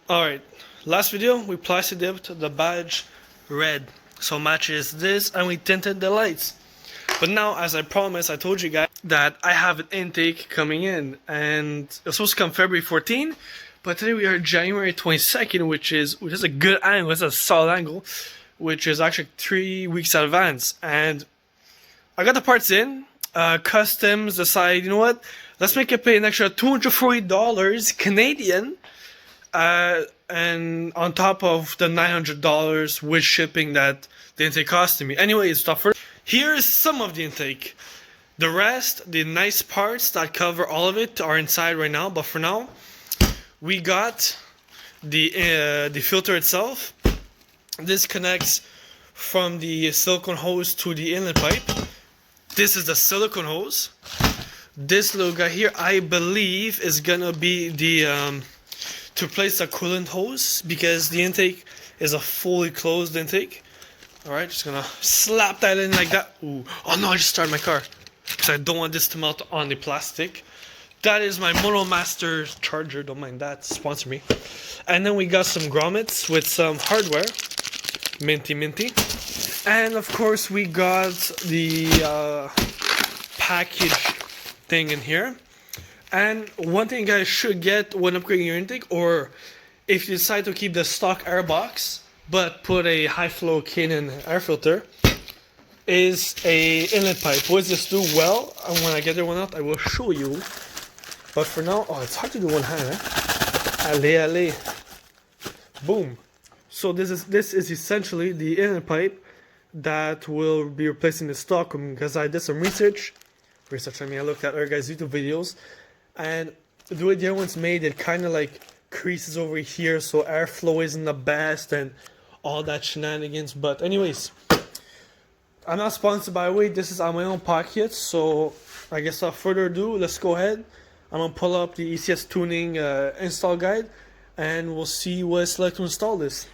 Alright, last video we plastic dipped the badge red, so matches this, and we tinted the lights. But now, as I promised, I told you guys that I have an intake coming in, and it was supposed to come February 14, but today we are January 22nd, which is a good angle, it's a solid angle, which is actually 3 weeks in advance. And I got the parts in, customs decide, you know what, let's make it pay an extra $240 Canadian, and on top of the $900 with shipping that the intake costed me. Anyways, stop first. Here's some of the intake. The rest, the nice parts that cover all of it, are inside right now. But for now, we got the filter itself. This connects from the silicone hose to the inlet pipe. This is the silicone hose. This little guy here, I believe, is gonna be the to replace the coolant hose, because the intake is a fully closed intake. Alright, just gonna slap that in like that. Ooh. Oh no, I just started my car, because I don't want this to melt on the plastic. That is my Monomaster charger, don't mind that, sponsor me. And then we got some grommets with some hardware. Minty. And of course we got the package thing in here. And one thing you guys should get when upgrading your intake, or if you decide to keep the stock air box but put a high flow Canon air filter, is a inlet pipe. What does this do? Well, and when I get there one out, I will show you. But for now, oh, it's hard to do one hand, eh? Allez. Boom. So this is essentially the inlet pipe that will be replacing the stock, because I did some research. I mean, I looked at other guys' YouTube videos, and the way the other one's made, it kind of like creases over here, so airflow isn't the best and all that shenanigans. But anyways, I'm not sponsored, by the way. This is on my own pocket, so I guess without further ado, let's go ahead. I'm gonna pull up the ECS tuning install guide, and we'll see what it's like to install this.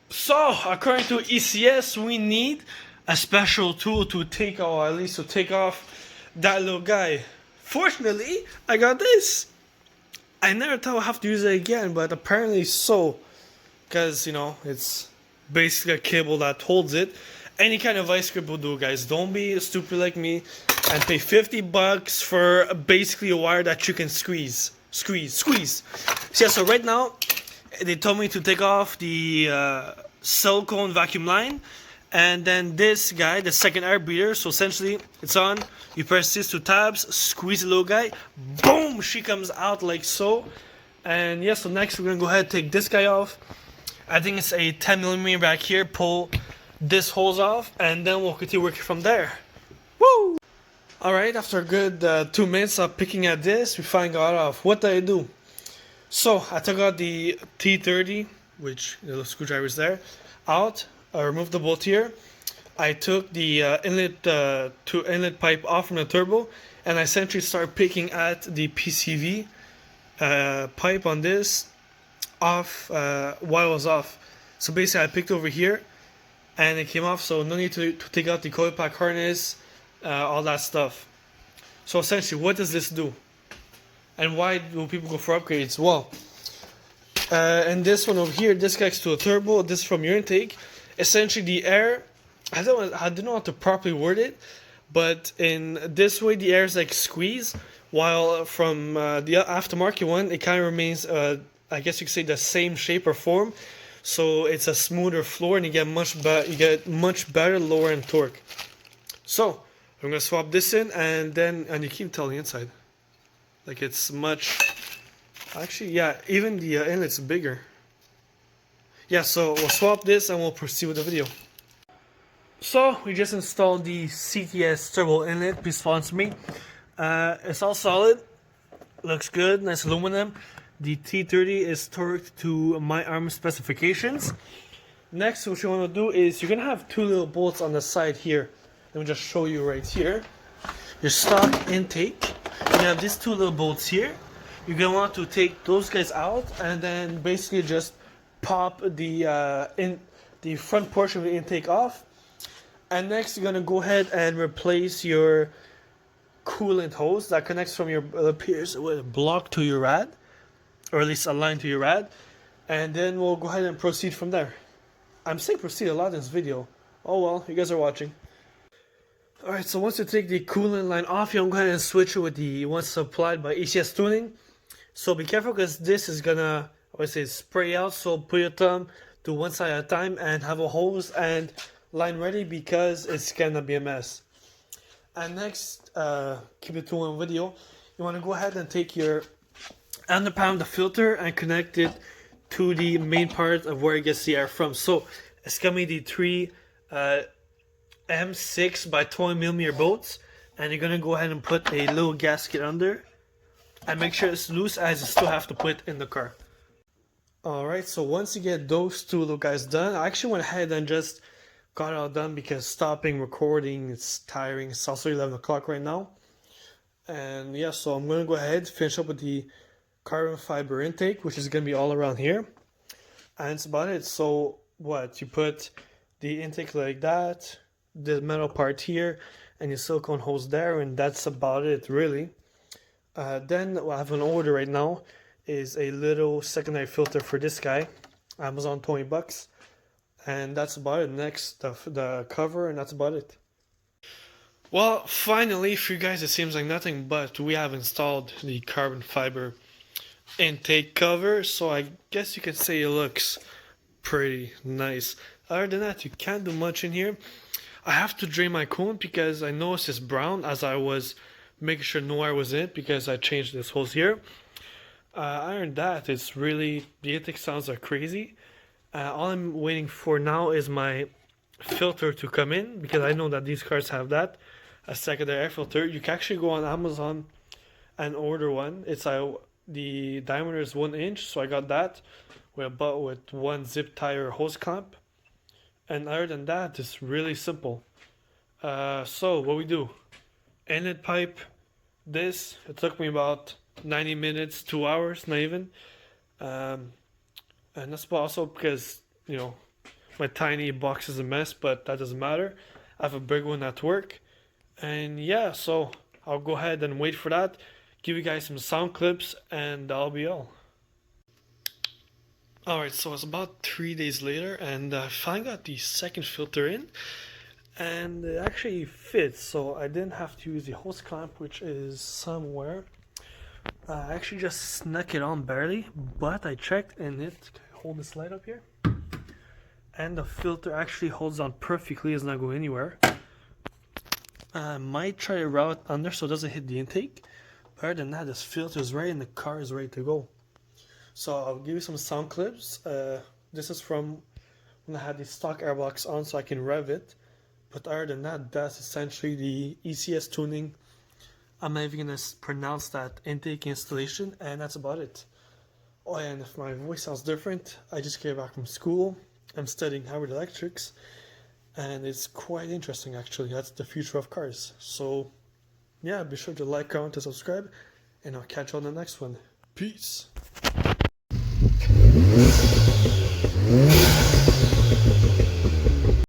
So, according to ECS, we need a special tool to take, or at least to take off that little guy. Fortunately, I got this. I never thought I'd have to use it again, but apparently so, because, you know, it's basically a cable that holds it. Any kind of vice grip will do, guys. Don't be stupid like me and pay $50 for basically a wire that you can squeeze. So yeah, so right now they told me to take off the silicone vacuum line, and then this guy, the second air breather. So essentially, it's on. You press these two tabs, squeeze the little guy, boom, she comes out like so. And yeah, so next we're gonna go ahead and take this guy off. I think it's a 10mm back here. Pull this hose off, and then we'll continue working from there. Woo! Alright, after a good 2 minutes of picking at this, we finally got off. What did I do? So I took out the T30, which the screwdriver is there, out. I removed the bolt here. I took the inlet pipe off from the turbo, and I essentially started picking at the PCV pipe on this off while it was off. So basically I picked over here and it came off, so no need to take out the coil pack harness, all that stuff. So essentially, what does this do? And why do people go for upgrades? Well, and this one over here, this connects to a turbo, this is from your intake. Essentially the air, I don't know how to properly word it, but in this way the air is like squeezed, while from the aftermarket one it kind of remains, I guess you could say, the same shape or form. So it's a smoother floor, and you get much better lower end torque. So I'm gonna swap this in, and you can tell the inside, like it's much. Actually, yeah, even the inlet's bigger. Yeah, so we'll swap this and we'll proceed with the video. So we just installed the CTS turbo inlet. Please sponsor me. It's all solid, looks good, nice aluminum. The T30 is torqued to my arm specifications. Next, what you want to do is you're gonna have two little bolts on the side here. Let me just show you right here. Your stock intake. You have these two little bolts here. You're gonna want to take those guys out, and then basically just pop the front portion of the intake off. And next, you're gonna go ahead and replace your coolant hose that connects from your block to your rad. or at least align to your rad, and then we'll go ahead and proceed from there. I'm saying proceed a lot in this video. Oh well, you guys are watching. Alright, so once you take the coolant line off, you can go ahead and switch it with the one supplied by ECS Tuning. So be careful because this is gonna, I would say, spray out. So put your thumb to one side at a time and have a hose and line ready because it's gonna be a mess. And next, keep it to one video. You want to go ahead and take your underpound the filter and connect it to the main part of where it gets the air from. So it's gonna be the three M6 by 20mm bolts, and you're gonna go ahead and put a little gasket under and make sure it's loose, as you still have to put it in the car. Alright, so once you get those two little guys done, I actually went ahead and just got it all done because stopping recording is tiring. It's also 11 o'clock right now. And yeah, so I'm gonna go ahead finish up with the carbon fiber intake, which is gonna be all around here. And that's about it. So what, you put the intake like that, the metal part here, and your silicone hose there, and that's about it really. Then what I have an order right now is a little secondary filter for this guy, Amazon, 20 bucks, and that's about it. Next, the cover, and that's about it. Well, finally, for you guys, it seems like nothing, but we have installed the carbon fiber intake cover, so I guess you can say it looks pretty nice. Other than that, you can't do much in here. I have to drain my coolant because I noticed it's brown as I was making sure no air was in it because I changed this hose here. Other than that, it's really, the intake sounds like crazy. All I'm waiting for now is my filter to come in because I know that these cars have that, a secondary air filter. You can actually go on Amazon and order one. It's the diameter is 1 inch, so I got that with one zip tie or hose clamp. And other than that, it's really simple. So what we do, inlet pipe this, it took me about 90 minutes, 2 hours, not even. And that's also because, you know, my tiny box is a mess, but that doesn't matter. I have a big one at work. And yeah, so I'll go ahead and wait for that, give you guys some sound clips, and that'll be all. Alright, so it's about 3 days later, and I finally got the second filter in, and it actually fits, so I didn't have to use the hose clamp, which is somewhere. I actually just snuck it on barely, but I checked, and it, hold this light up here, and the filter actually holds on perfectly, it's not going anywhere. I might try to route under so it doesn't hit the intake. Other than that, this filter is ready and the car is ready to go. So I'll give you some sound clips. This is from when I had the stock airbox on so I can rev it. But other than that, that's essentially the ECS tuning. I'm not even going to pronounce that intake installation, and that's about it. Oh, and if my voice sounds different, I just came back from school. I'm studying hybrid electrics, and it's quite interesting actually. That's the future of cars. So yeah, be sure to like, comment, and subscribe, and I'll catch you on the next one. Peace.